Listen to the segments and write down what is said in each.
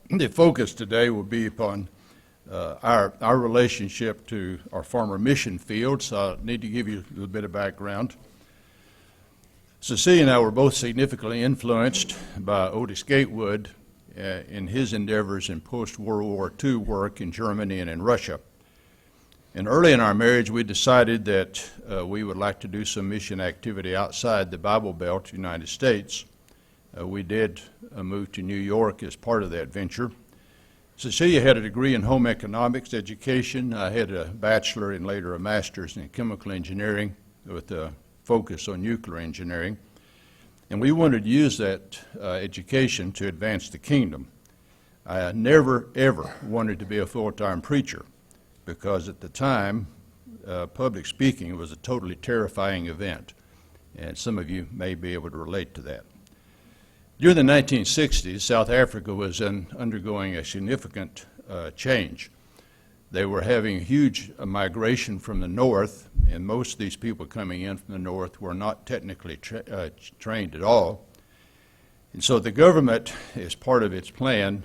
The focus today will be upon our relationship to our former mission field, so I need to give you a little bit of background. Cecilia and I were both significantly influenced by Otis Gatewood in his endeavors in post-World War II work in Germany and in Russia. And early in our marriage, we decided that we would like to do some mission activity outside the Bible Belt, United States. We did move to New York as part of that venture. Cecilia had a degree in home economics education. I had a bachelor and later a master's in chemical engineering with a focus on nuclear engineering. And we wanted to use that education to advance the kingdom. I never, ever wanted to be a full-time preacher because at the time, public speaking was a totally terrifying event. And some of you may be able to relate to that. During the 1960s, South Africa was undergoing a significant change. They were having a huge migration from the north, and most of these people coming in from the north were not technically trained at all. And so the government, as part of its plan,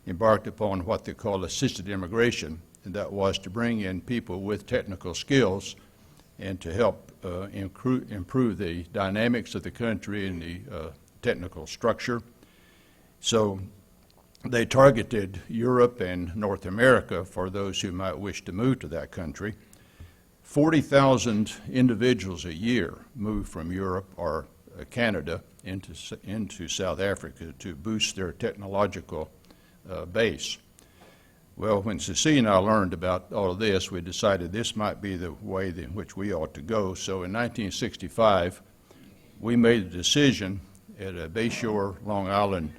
embarked upon what they call assisted immigration, and that was to bring in people with technical skills and to help improve the dynamics of the country and the technical structure. So they targeted Europe and North America for those who might wish to move to that country. 40,000 individuals a year move from Europe or Canada into South Africa to boost their technological base. Well, when Cecilia and I learned about all of this, we decided this might be the way in which we ought to go. So in 1965, we made the decision at a Bayshore, Long Island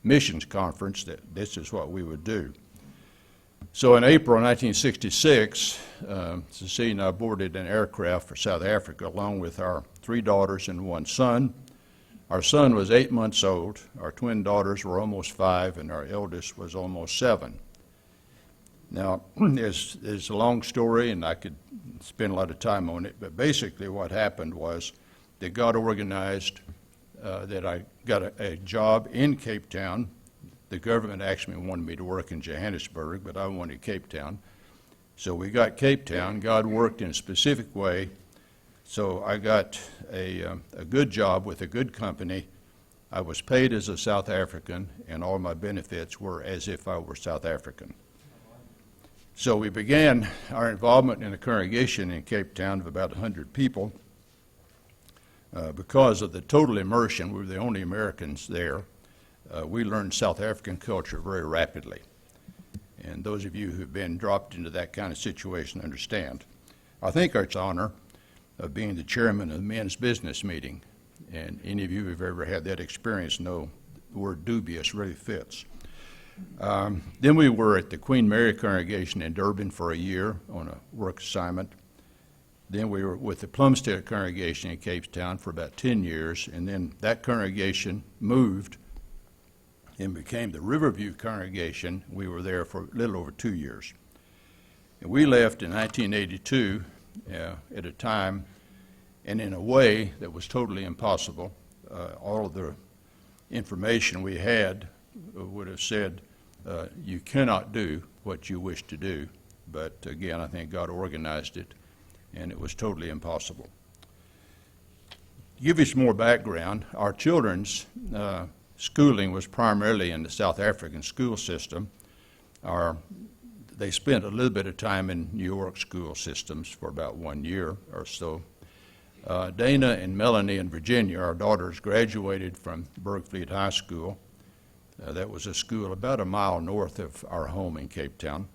missions conference that this is what we would do. So in April 1966, Cecilia and I boarded an aircraft for South Africa along with our 3 daughters and 1 son. Our son was 8 months old, our twin daughters were almost 5, and our eldest was almost 7. Now, it's a long story, and I could spend a lot of time on it, but basically what happened was that God organized that I got a job in Cape Town. The government actually wanted me to work in Johannesburg, but I wanted Cape Town. So we got Cape Town. God worked in a specific way. So I got a good job with a good company. I was paid as a South African, and all my benefits were as if I were South African. So we began our involvement in a congregation in Cape Town of about 100 people. Because of the total immersion, we were the only Americans there, we learned South African culture very rapidly. And those of you who've been dropped into that kind of situation understand. I think it's an honor of being the chairman of the men's business meeting. And any of you who've ever had that experience know the word dubious really fits. Then we were at the Queen Mary congregation in Durban for a year on a work assignment. Then we were with the Plumstead congregation in Cape Town for about 10 years, and then that congregation moved and became the Riverview congregation. We were there for a little over 2 years. And we left in 1982 at a time and in a way that was totally impossible. All of the information we had would have said, you cannot do what you wish to do. But again, I think God organized it, and it was totally impossible. To give you some more background, our children's schooling was primarily in the South African school system. They spent a little bit of time in New York school systems for about 1 year or so. Dana and Melanie in Virginia, our daughters, graduated from Bergfleet High School. That was a school about a mile north of our home in Cape Town.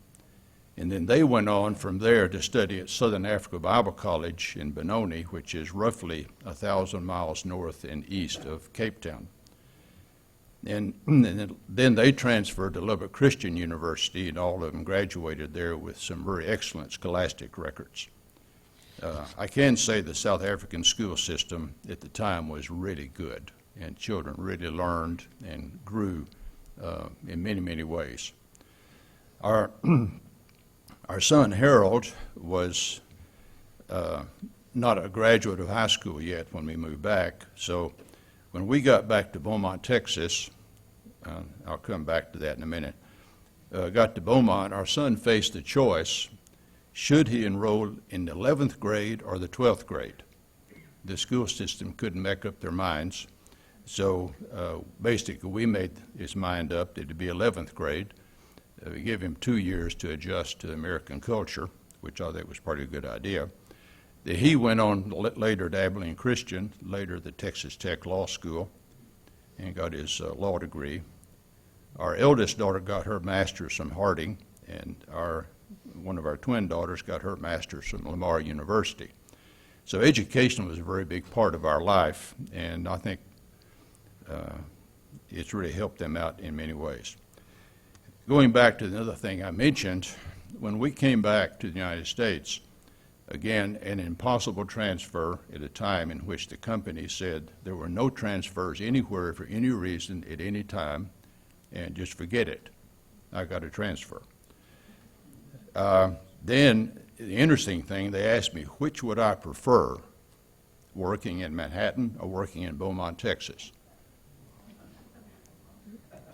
And then they went on from there to study at Southern Africa Bible College in Benoni, which is roughly 1,000 miles north and east of Cape Town. And then they transferred to Lubbock Christian University, and all of them graduated there with some very excellent scholastic records. I can say the South African school system at the time was really good, and children really learned and grew in many, many ways. Our son Harold was not a graduate of high school yet when we moved back, so when we got back to Beaumont, Texas, I'll come back to that in a minute. Got to Beaumont, our son faced the choice, should he enroll in the 11th grade or the 12th grade? The school system couldn't make up their minds. So basically, we made his mind up that it'd be 11th grade. We gave him 2 years to adjust to American culture, which I think was probably a good idea. He went on later to Abilene Christian, later the Texas Tech Law School, and got his law degree. Our eldest daughter got her master's from Harding, and one of our twin daughters got her master's from Lamar University. So education was a very big part of our life, and I think it's really helped them out in many ways. Going back to another thing I mentioned, when we came back to the United States, again, an impossible transfer at a time in which the company said there were no transfers anywhere for any reason at any time, and just forget it. I got a transfer. Then the interesting thing, they asked me, which would I prefer, working in Manhattan or working in Beaumont, Texas?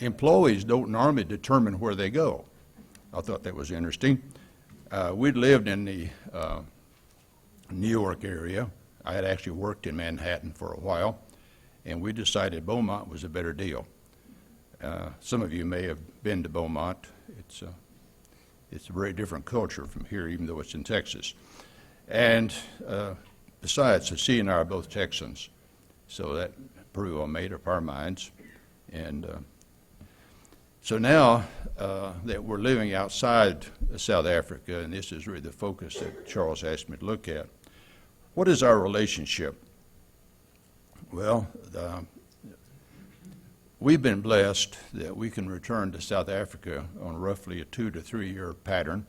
Employees don't normally determine where they go. I thought that was interesting. We'd lived in the New York area. I had actually worked in Manhattan for a while, and we decided Beaumont was a better deal. Some of you may have been to Beaumont. It's a very different culture from here, even though it's in Texas. And besides, C and I are both Texans, so that pretty well made up our minds. And so now that we're living outside South Africa, and this is really the focus that Charles asked me to look at, what is our relationship? Well, we've been blessed that we can return to South Africa on roughly a 2 to 3 year pattern.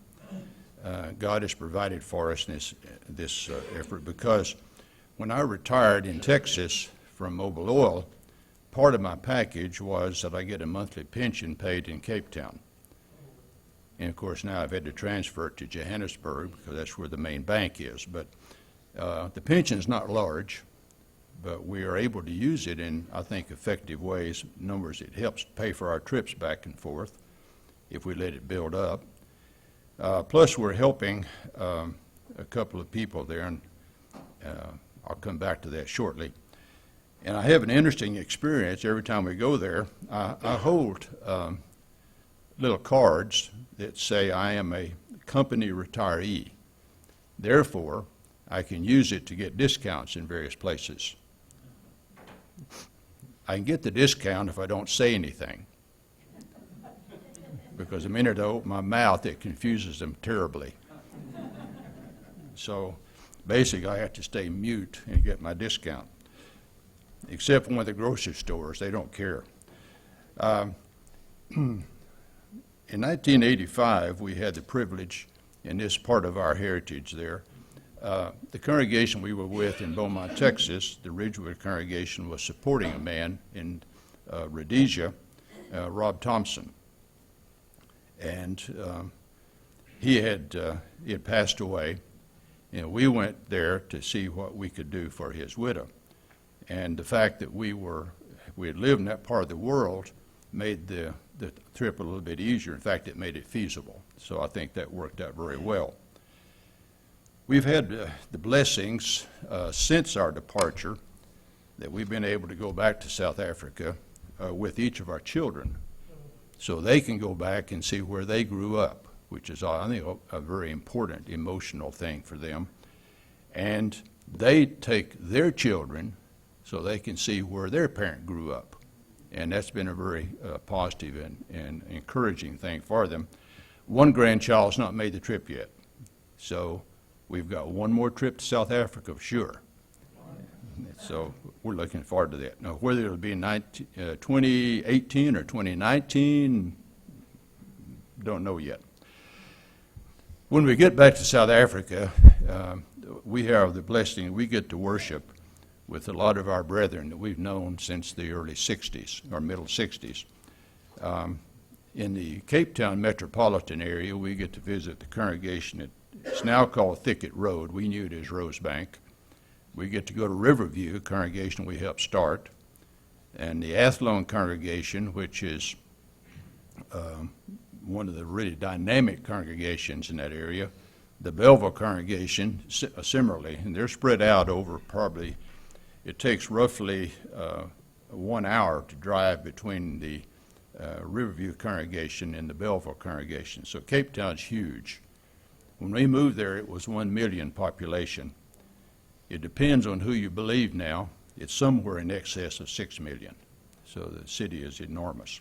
God has provided for us in this effort, because when I retired in Texas from Mobil Oil, part of my package was that I get a monthly pension paid in Cape Town. And of course now I've had to transfer it to Johannesburg because that's where the main bank is. But the pension is not large, but we are able to use it in, I think, effective ways. Numbers, it helps pay for our trips back and forth if we let it build up. Plus, we're helping a couple of people there, and I'll come back to that shortly. And I have an interesting experience every time we go there. I hold little cards that say I am a company retiree. Therefore, I can use it to get discounts in various places. I can get the discount if I don't say anything, because the minute I open my mouth, it confuses them terribly. So basically, I have to stay mute and get my discount, except when the grocery stores, they don't care. In 1985, we had the privilege, in this part of our heritage there, the congregation we were with in Beaumont, Texas, the Ridgewood congregation, was supporting a man in Rhodesia, Rob Thompson. And he had passed away. You know, we went there to see what we could do for his widow. And the fact that we had lived in that part of the world made the trip a little bit easier. In fact, it made it feasible. So I think that worked out very well. We've had the blessings since our departure that we've been able to go back to South Africa with each of our children, so they can go back and see where they grew up, which is, I think, a very important emotional thing for them. And they take their children so they can see where their parent grew up. And that's been a very positive and encouraging thing for them. One grandchild's not made the trip yet, so we've got one more trip to South Africa for sure. So we're looking forward to that. Now, whether it'll be in 2018 or 2019, don't know yet. When we get back to South Africa, we have the blessing, we get to worship with a lot of our brethren that we've known since the early 60s, or middle 60s. In the Cape Town metropolitan area, we get to visit the congregation. It's now called Thicket Road. We knew it as Rosebank. We get to go to Riverview, a congregation we helped start. And the Athlone congregation, which is one of the really dynamic congregations in that area, the Belleville congregation similarly, and they're spread out over probably, it takes roughly 1 hour to drive between the Riverview congregation and the Belleville congregation. So Cape Town's huge. When we moved there, it was 1 million population. It depends on who you believe now. It's somewhere in excess of 6 million. So the city is enormous.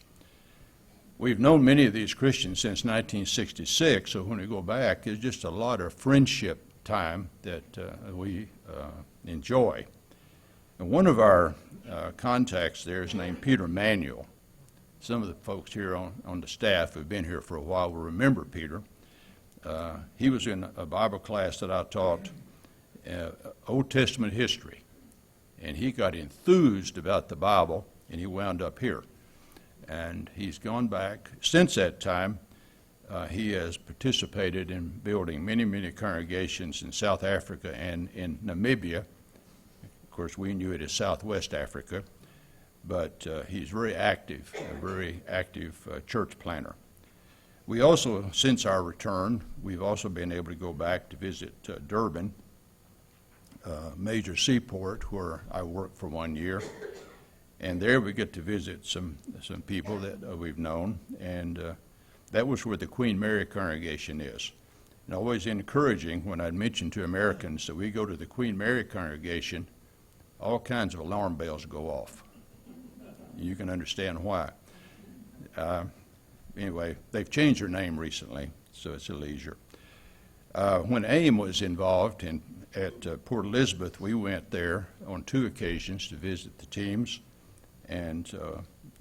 We've known many of these Christians since 1966, so when we go back, there's just a lot of friendship time that we enjoy. And one of our contacts there is named Peter Manuel. Some of the folks here on the staff who've been here for a while will remember Peter. He was in a Bible class that I taught, Old Testament history, and he got enthused about the Bible, and he wound up here. And he's gone back. Since that time, he has participated in building many, many congregations in South Africa and in Namibia. Of course, we knew it as Southwest Africa, but he's very active, a very active church planner. We also, since our return, we've also been able to go back to visit Durban, major seaport where I worked for 1 year. And there we get to visit some people that we've known, and that was where the Queen Mary congregation is. And always encouraging when I'd mention to Americans that we go to the Queen Mary congregation, all kinds of alarm bells go off. You can understand why. Anyway, they've changed their name recently, so it's a leisure. When AIM was involved at Port Elizabeth, we went there on 2 occasions to visit the teams, and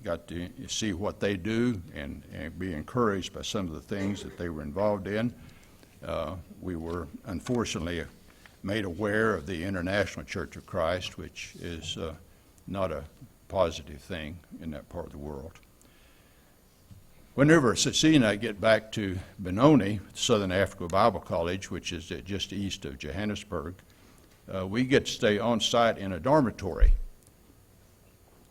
got to see what they do and be encouraged by some of the things that they were involved in. We were unfortunately made aware of the International Church of Christ, which is not a positive thing in that part of the world. Whenever Cecilia and I get back to Benoni, Southern Africa Bible College, which is just east of Johannesburg, we get to stay on site in a dormitory.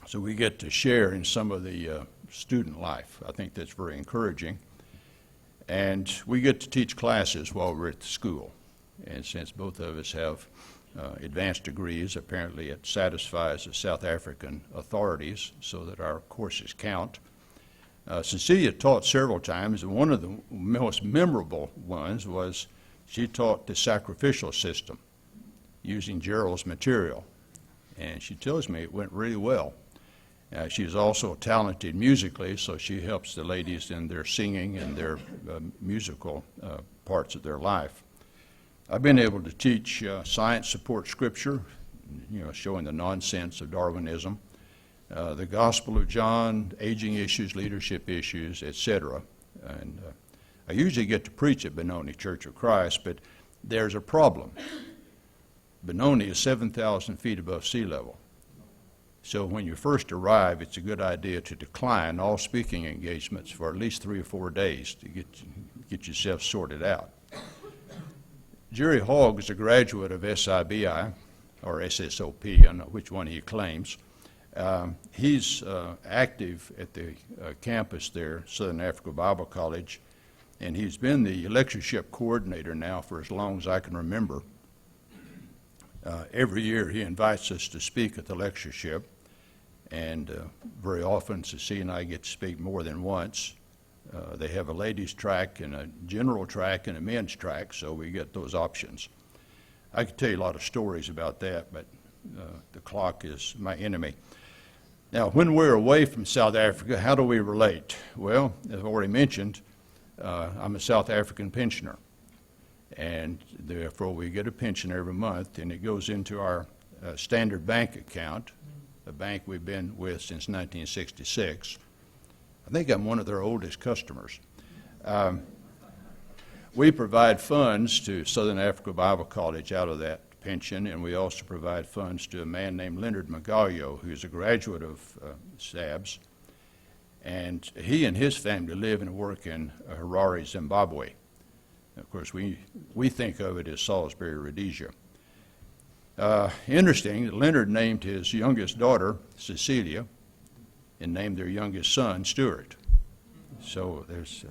So we get to share in some of the student life. I think that's very encouraging. And we get to teach classes while we're at the school. And since both of us have advanced degrees, apparently it satisfies the South African authorities so that our courses count. Cecilia taught several times, and one of the most memorable ones was she taught the sacrificial system using Gerald's material. And she tells me it went really well. She's also talented musically, so she helps the ladies in their singing and their musical parts of their life. I've been able to teach science support scripture, showing the nonsense of Darwinism, the Gospel of John, aging issues, leadership issues, etc. And I usually get to preach at Benoni Church of Christ, but there's a problem. Benoni is 7,000 feet above sea level. So when you first arrive, it's a good idea to decline all speaking engagements for at least 3 or 4 days to get yourself sorted out. Jerry Hogg is a graduate of SIBI, or SSOP, I don't know which one he claims. He's active at the campus there, Southern Africa Bible College, and he's been the lectureship coordinator now for as long as I can remember. Every year he invites us to speak at the lectureship, and very often Cecilia and I get to speak more than once. They have a ladies' track and a general track and a men's track, so we get those options. I could tell you a lot of stories about that, but the clock is my enemy. Now, when we're away from South Africa, how do we relate? Well, as I've already mentioned, I'm a South African pensioner, and therefore we get a pension every month, and it goes into our standard bank account, a bank we've been with since 1966. I think I'm one of their oldest customers. We provide funds to Southern Africa Bible College out of that pension, and we also provide funds to a man named Leonard Magallo, who's a graduate of SABS, and he and his family live and work in Harare, Zimbabwe. Of course, we think of it as Salisbury, Rhodesia. Interesting, Leonard named his youngest daughter, Cecilia, and named their youngest son Stuart. So there's,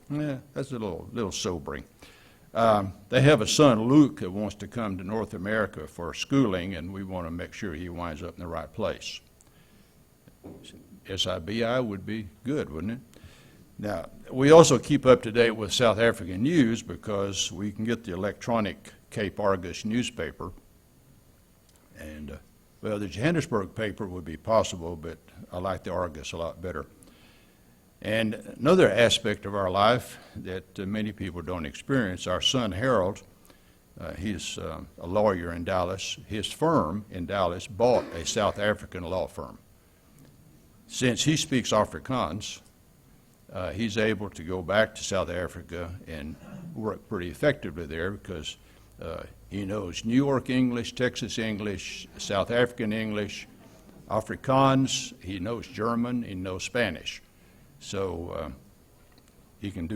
that's a little sobering. They have a son, Luke, that wants to come to North America for schooling, and we want to make sure he winds up in the right place. SIBI would be good, wouldn't it? Now, we also keep up to date with South African news because we can get the electronic Cape Argus newspaper. And, well, the Johannesburg paper would be possible, but I like the Argus a lot better. And another aspect of our life that many people don't experience, our son Harold, he's a lawyer in Dallas. His firm in Dallas bought a South African law firm. Since he speaks Afrikaans, he's able to go back to South Africa and work pretty effectively there because he knows New York English, Texas English, South African English, Afrikaans, he knows German, he knows Spanish. So he can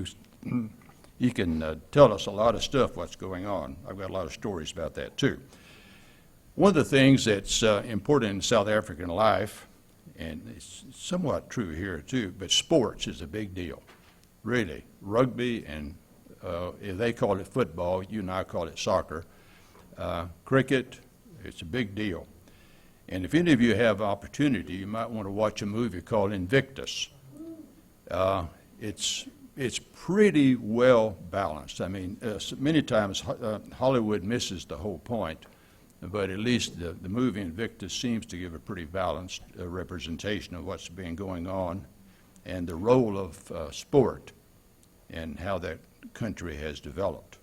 tell us a lot of stuff, what's going on. I've got a lot of stories about that too. One of the things that's important in South African life, and it's somewhat true here too, but sports is a big deal, really. Rugby and they call it football, you and I call it soccer. Cricket, it's a big deal. And if any of you have opportunity, you might want to watch a movie called Invictus. It's pretty well balanced. I mean, many times Hollywood misses the whole point, but at least the movie Invictus seems to give a pretty balanced representation of what's been going on and the role of sport and how that country has developed.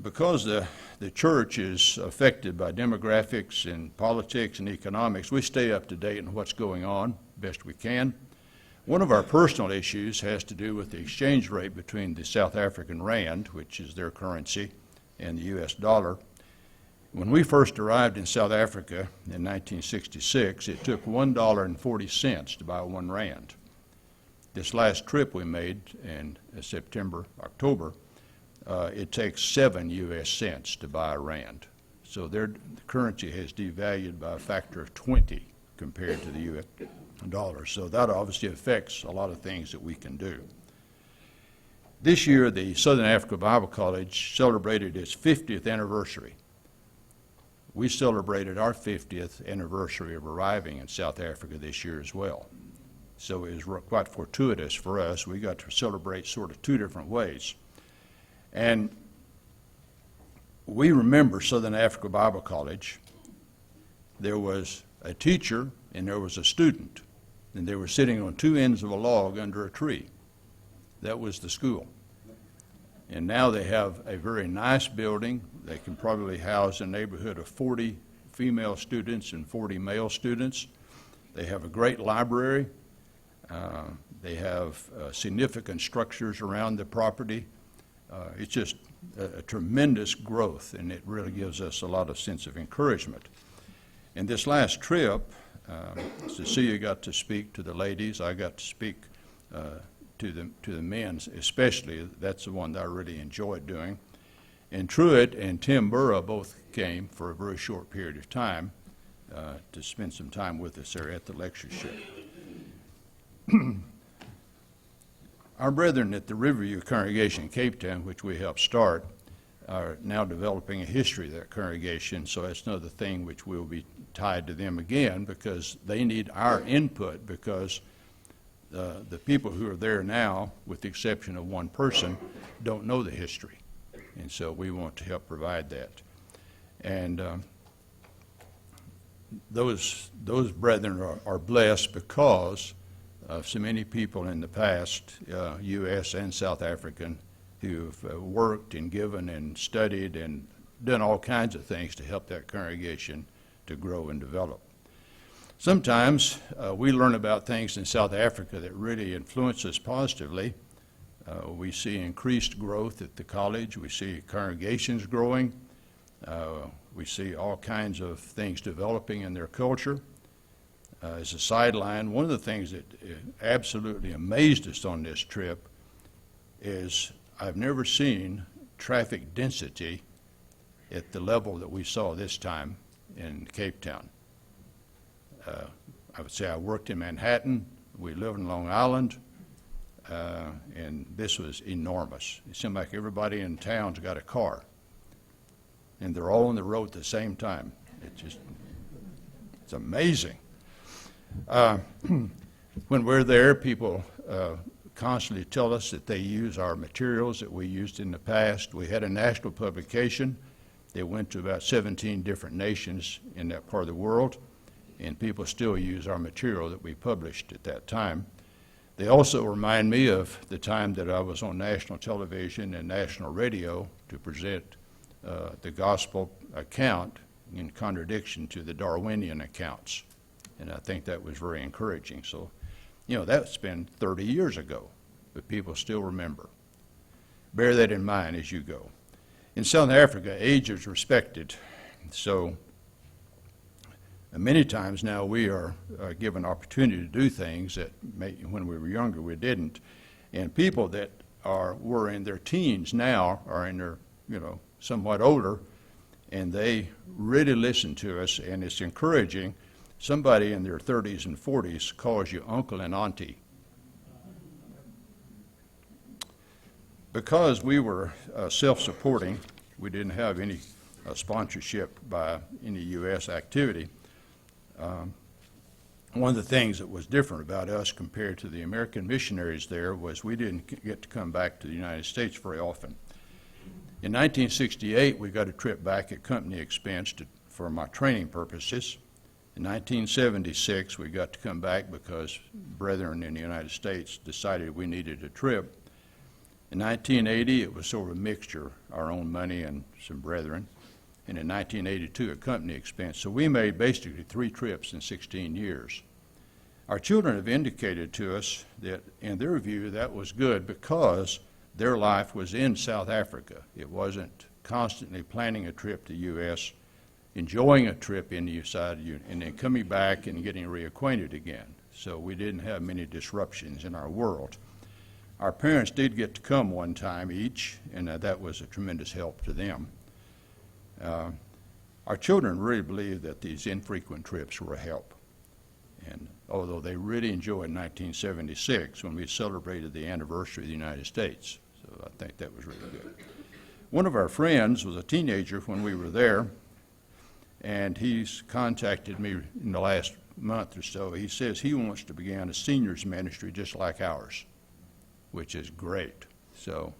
Because the church is affected by demographics and politics and economics, we stay up to date on what's going on best we can. One of our personal issues has to do with the exchange rate between the South African rand, which is their currency, and the U.S. dollar. When we first arrived in South Africa in 1966, it took $1.40 to buy 1 rand. This last trip we made in October, it takes 7 U.S. cents to buy a rand. So the currency has devalued by a factor of 20 compared to the U.S. dollar. So that obviously affects a lot of things that we can do. This year, the Southern Africa Bible College celebrated its 50th anniversary. We celebrated our 50th anniversary of arriving in South Africa this year as well. So it was quite fortuitous for us. We got to celebrate sort of 2 different ways. And we remember Southern Africa Bible College. There was a teacher and there was a student, and they were sitting on 2 ends of a log under a tree. That was the school. And now they have a very nice building. They can probably house a neighborhood of 40 female students and 40 male students. They have a great library. They have significant structures around the property. It's just a tremendous growth, and it really gives us a lot of sense of encouragement. In this last trip, Cecilia got to speak to the ladies. I got to speak to the men especially. That's the one that I really enjoyed doing. And Truett and Tim Burrow both came for a very short period of time to spend some time with us there at the lectureship. Our brethren at the Riverview congregation in Cape Town, which we helped start, are now developing a history of that congregation, so that's another thing which will be tied to them again because they need our input because the people who are there now, with the exception of one person, don't know the history. And so we want to help provide that. And those brethren are blessed because of so many people in the past, U.S. and South African, who've worked and given and studied and done all kinds of things to help that congregation to grow and develop. Sometimes we learn about things in South Africa that really influence us positively. We see increased growth at the college. We see congregations growing. We see all kinds of things developing in their culture. As a sideline, one of the things that absolutely amazed us on this trip is I've never seen traffic density at the level that we saw this time in Cape Town. I would say I worked in Manhattan. We lived in Long Island. And this was enormous. It seemed like everybody in town's got a car, and they're all on the road at the same time. It's amazing. When we're there, people constantly tell us that they use our materials that we used in the past. We had a national publication that went to about 17 different nations in that part of the world, and people still use our material that we published at that time. They also remind me of the time that I was on national television and national radio to present the gospel account in contradiction to the Darwinian accounts. And I think that was very encouraging. So, that's been 30 years ago, but people still remember. Bear that in mind as you go. In South Africa, age is respected. So many times now we are given opportunity to do things that when we were younger we didn't. And people that were in their teens now are in their, somewhat older, and they really listen to us, and it's encouraging. Somebody in their 30s and 40s calls you uncle and auntie. Because we were self-supporting, we didn't have any sponsorship by any U.S. activity. One of the things that was different about us compared to the American missionaries there was we didn't get to come back to the United States very often. In 1968, we got a trip back at company expense for my training purposes. In 1976, we got to come back because brethren in the United States decided we needed a trip. In 1980, it was sort of a mixture, our own money and some brethren. And in 1982, a company expense. So we made basically 3 trips in 16 years. Our children have indicated to us that, in their view, that was good because their life was in South Africa. It wasn't constantly planning a trip to the U.S., enjoying a trip in the U.S., and then coming back and getting reacquainted again. So we didn't have many disruptions in our world. Our parents did get to come one time each, and that was a tremendous help to them. Our children really believe that these infrequent trips were a help. And although they really enjoyed 1976 when we celebrated the anniversary of the United States. So I think that was really good. One of our friends was a teenager when we were there, and he's contacted me in the last month or so. He says he wants to begin a seniors ministry just like ours, which is great. So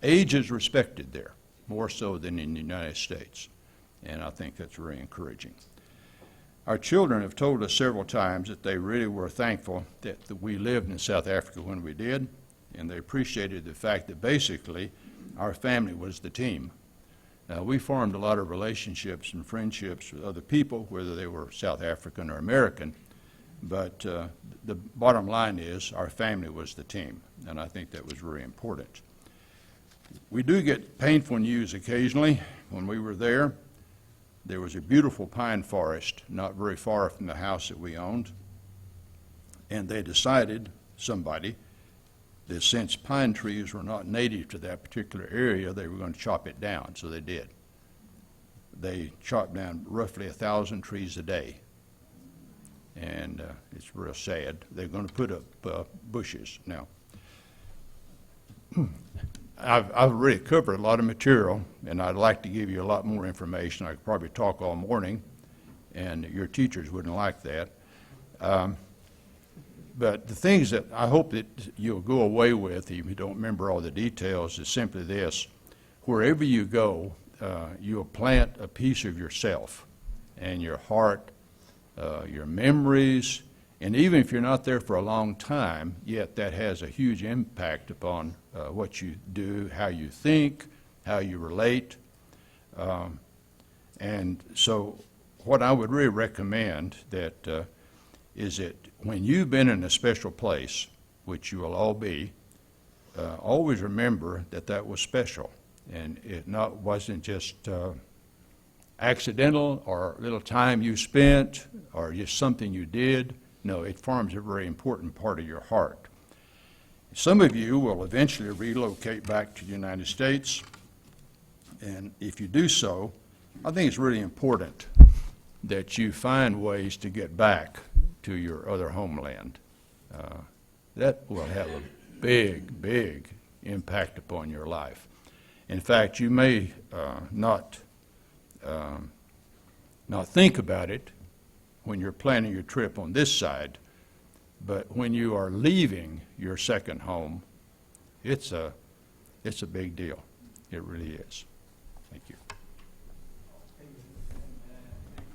age is respected there, more so than in the United States, and I think that's very encouraging. Our children have told us several times that they really were thankful that we lived in South Africa when we did, and they appreciated the fact that basically our family was the team. Now, we formed a lot of relationships and friendships with other people, whether they were South African or American, but the bottom line is our family was the team, and I think that was very important. We do get painful news occasionally. When we were there was a beautiful pine forest not very far from the house that we owned, and they decided, somebody, that since pine trees were not native to that particular area, they were going to chop it down, so they did. They chopped down roughly 1,000 trees a day, and it's real sad. They're going to put up bushes now. I've really covered a lot of material, and I'd like to give you a lot more information. I could probably talk all morning, and your teachers wouldn't like that. But the things that I hope that you'll go away with, if you don't remember all the details, is simply this. Wherever you go, you'll plant a piece of yourself and your heart, your memories, and even if you're not there for a long time, yet that has a huge impact upon what you do, how you think, how you relate. And so what I would really recommend that is that when you've been in a special place, which you will all be, always remember that that was special. And it wasn't just accidental or a little time you spent or just something you did. No, it forms a very important part of your heart. Some of you will eventually relocate back to the United States, and if you do so, I think it's really important that you find ways to get back to your other homeland. That will have a big, big impact upon your life. In fact, you may not think about it when you're planning your trip on this side, but when you are leaving your second home, it's a big deal. It really is. Thank you.